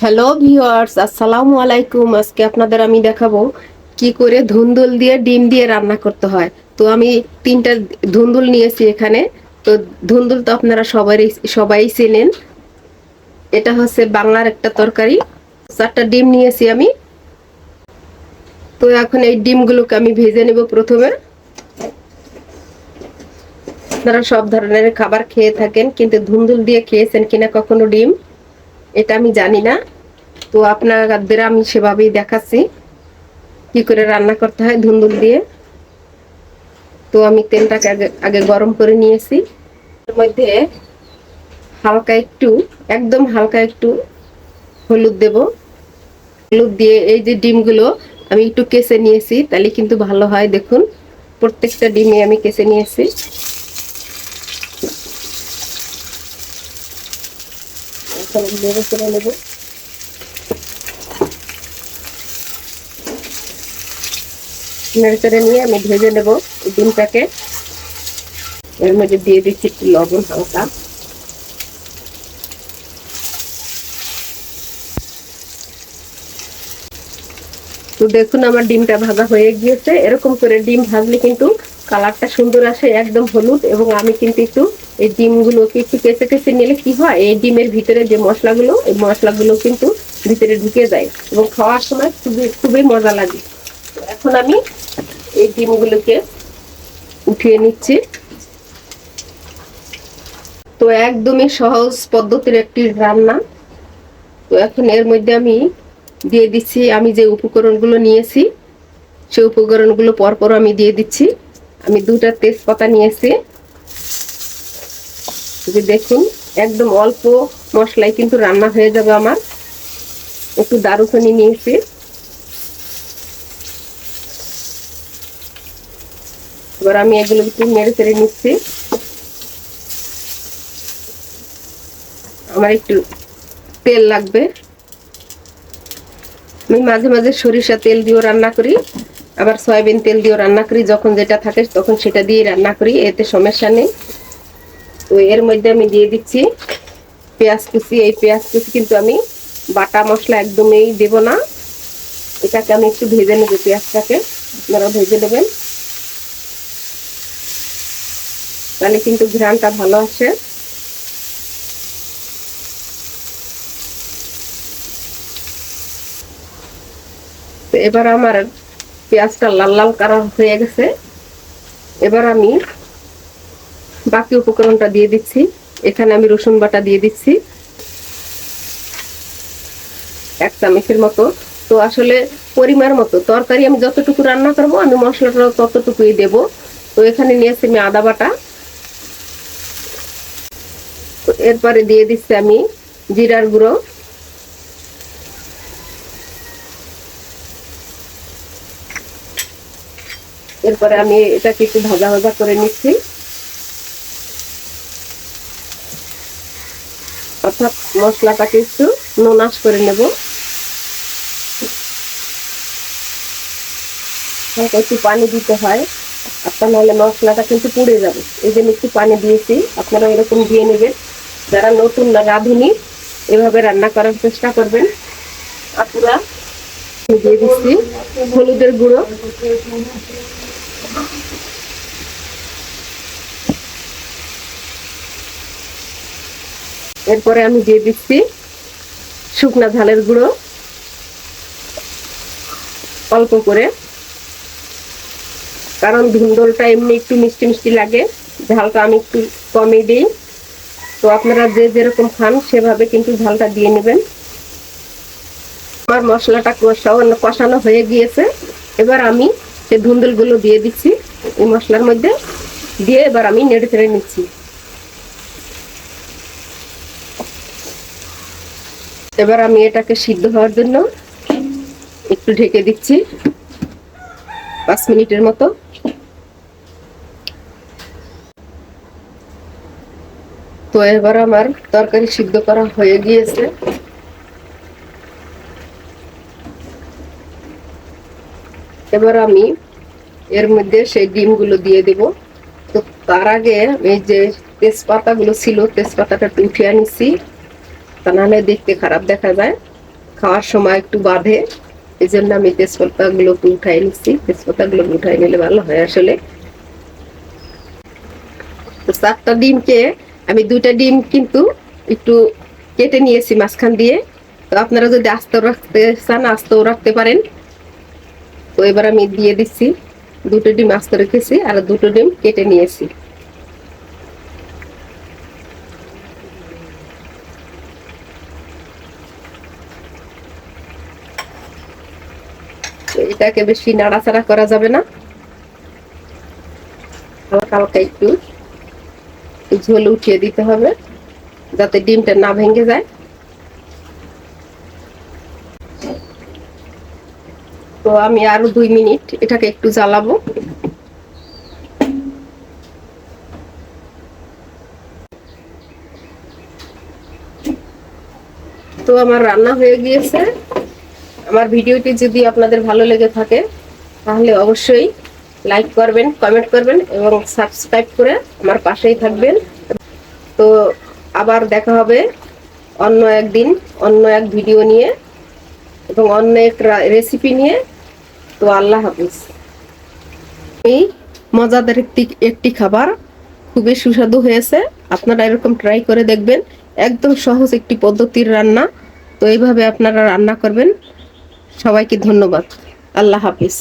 Hello viewers, আসসালামু আলাইকুম। আজকে আপনাদের আমি দেখাবো কি করে ধুন্দুল দিয়ে ডিম দিয়ে রান্না করতে হয়। তো আমি তিনটা ধুন্দুল নিয়েছি এখানে। তো ধুন্দুল তো আপনারা সবাই চেনেন। এটা হচ্ছে বাংলার একটা তরকারি। চারটা ডিম নিয়েছি আমি। তো এখন এই ডিমগুলোকে আমি ভেজে নেব প্রথমে। আপনারা সব ধরনের খাবার খেয়ে থাকেন, কিন্তু ধুন্দুল দিয়ে খেয়েছেন কিনা কখনো ডিম, এটা আমি জানি না। তো আপনাদের আমি সেভাবেই দেখাচ্ছি কি করে রান্না করতে হয় ধুন্দুল দিয়ে। তো আমি তেলটাকে আগে আগে গরম করে নিয়েছি। এর মধ্যে হালকা একটু, একদম হালকা একটু হলুদ দেব। হলুদ দিয়ে এই যে ডিমগুলো আমি একটু কেচে নিয়েছি, তাহলে কিন্তু ভালো হয়। দেখুন, প্রত্যেকটা ডিমে আমি কেচে নিয়েছি। এখন নেড়ে চেড়ে নেব। নেড়ে চেড়ে নিয়ে আমি ভেজে নেব এই ডিমটাকে। এর মধ্যে দিয়ে দিচ্ছি একটু লবণ হালকা। তো দেখুন, আমার ডিমটা ভাজা হয়ে গিয়েছে। এরকম করে ডিম ভাজলে কিন্তু কালারটা সুন্দর আসে, একদম হলুদ। এবং আমি কিন্তু একটু এই ডিমগুলোকে একটু কেচে কেচে নিলে কি হয়, এই ডিমের ভিতরে যে মশলাগুলো, এই মশলাগুলো কিন্তু ভিতরে ঢুকে যায় এবং খাওয়ার সময় খুবই খুবই মজা লাগে। এখন আমি এই ডিমগুলোকে উঠিয়ে নিচ্ছি। তো একদমই সহজ পদ্ধতির একটি রান্না। তো এখন এর মধ্যে আমি দিয়ে দিচ্ছি আমি যে উপকরণগুলো নিয়েছি, সেই উপকরণগুলো পরপর আমি দিয়ে দিচ্ছি। আমি দুটা তেজপাতা নিয়েছি। দেখুন, একদম অল্প মশলায় কিন্তু রান্না হয়ে যাবে আমার। একটু দারুচিনি নিয়েছি। এবার আমি এগুলো একটু নেড়ে চেড়ে নিচ্ছি। আমার একটু তেল লাগবে। আমি মাঝে মাঝে সরিষা তেল দিয়েও রান্না করি, আবার সয়াবিন তেল দিয়েও রান্না করি। যখন যেটা থাকে তখন সেটা দিয়ে রান্না করি, এতে সমস্যা নেই। তো এর মধ্যে আমি দিয়ে দিচ্ছি পেঁয়াজ কুচি। এই পেঁয়াজ কুচি কিন্তু আমি বাটা মশলা একদমই দেব না। এটাকে আমি একটু ভেজে নেব, পেঁয়াজটাকে আপনারা ভেজে নেবেন, তাহলে কিন্তু ঘ্রাণটা ভালো আসে। তো এবার আমার পেঁয়াজটা লাল লাল কালার হয়ে গেছে। এবার আমি বাকি উপকরণটা দিয়ে দিচ্ছি। এখানে আমি রসুন বাটা দিয়ে দিচ্ছি 1 চামচের মতো। তো আসলে পরিমাণ মতো তরকারি আমি যতটুকু রান্না করব, আমি মশলাটা ততটুকুই দেব। তো এখানে নিয়েছি আমি আদা বাটা। তো এরপরে দিয়ে দিচ্ছি আমি জিরার গুঁড়ো। এরপরে আমি এটাকে একটু ভাজা ভাজা করে নিচ্ছি, অর্থাৎ মশলাটাকে একটু নোনাস করে নেব। হালকা একটু পানি দিতে হয়, আপনার নাহলে মশলাটা কিন্তু পুড়ে যাবে। এই জন্য একটু পানি দিয়েছি, আপনারা এরকম দিয়ে নেবেন। যারা নতুন রাঁধুনি, এভাবে রান্না করার চেষ্টা করবেন আপনারা। দিয়ে দিচ্ছি হলুদের গুঁড়ো। এরপরে আমি দিয়ে দিচ্ছি শুকনা ঝালের গুঁড়ো অল্প করে, কারণ ধুন্দুলটা এমনি একটু মিষ্টি মিষ্টি লাগে, ঝালটা আমি একটু কমই দিই। তো আপনারা যে যেরকম খান সেভাবে কিন্তু ঝালটা দিয়ে নেবেন। আমার মশলাটা কষানো হয়ে গিয়েছে। এবার আমি সেই ধুন্দুলগুলো দিয়ে দিচ্ছি এই মশলার মধ্যে, দিয়ে এবার আমি নেড়ে চেড়ে নিচ্ছি। এবার আমি এটাকে সিদ্ধ হওয়ার জন্য একটু ঢেকে দিচ্ছি 5 মিনিটের মতো। তো এবার আমার তরকারি সিদ্ধ করা হয়ে গিয়েছে। এবার আমি এর মধ্যে সেই ডিমগুলো দিয়ে দেব। তো তার আগে এই যে তেজপাতাগুলো ছিল, তেজপাতাটা একটু উঠিয়ে নিচ্ছি, তা নাহলে দেখতে খারাপ দেখা যায়। খাওয়ার সময় একটু বাঁধে, এই জন্য আমি তেজপাতা গুলোকে উঠাই নিচ্ছি। তেজপাতা গুলো উঠাই নিলে ভালো হয় আসলে। তো 4টা ডিমকে আমি 2টা ডিম কিন্তু একটু কেটে নিয়েছি মাঝখান দিয়ে। তো আপনারা যদি আস্ত রাখতে চান আস্তও রাখতে পারেন। তো এবার আমি দিয়ে দিচ্ছি, 2টো ডিম আস্ত রেখেছি আর 2টো ডিম কেটে নিয়েছি। এটাকে বেশি নাড়াচাড়া করা যাবে না, হালকা হালকা একটু ঝোল উঠিয়ে দিতে হবে যাতে ডিমটা না ভেঙে যায়। তো আমি আরো 2 মিনিট এটাকে একটু জ্বালাবো। তো আমার রান্না হয়ে গিয়েছে। আমার ভিডিওটি যদি আপনাদের ভালো লেগে থাকে তাহলে অবশ্যই লাইক করবেন, কমেন্ট করবেন এবং সাবস্ক্রাইব করে আমার পাশেই থাকবেন। তো আবার দেখা হবে অন্য একদিন, অন্য এক ভিডিও নিয়ে এবং অন্য এক রেসিপি নিয়ে। তো আল্লাহ হাফিজ। এই মজাদার একটি খাবার, খুবই সুস্বাদু হয়েছে। আপনারা এরকম ট্রাই করে দেখবেন, একদম সহজ একটি পদ্ধতির রান্না। তো এইভাবে আপনারা রান্না করবেন। সবাইকে ধন্যবাদ। আল্লাহ হাফিজ।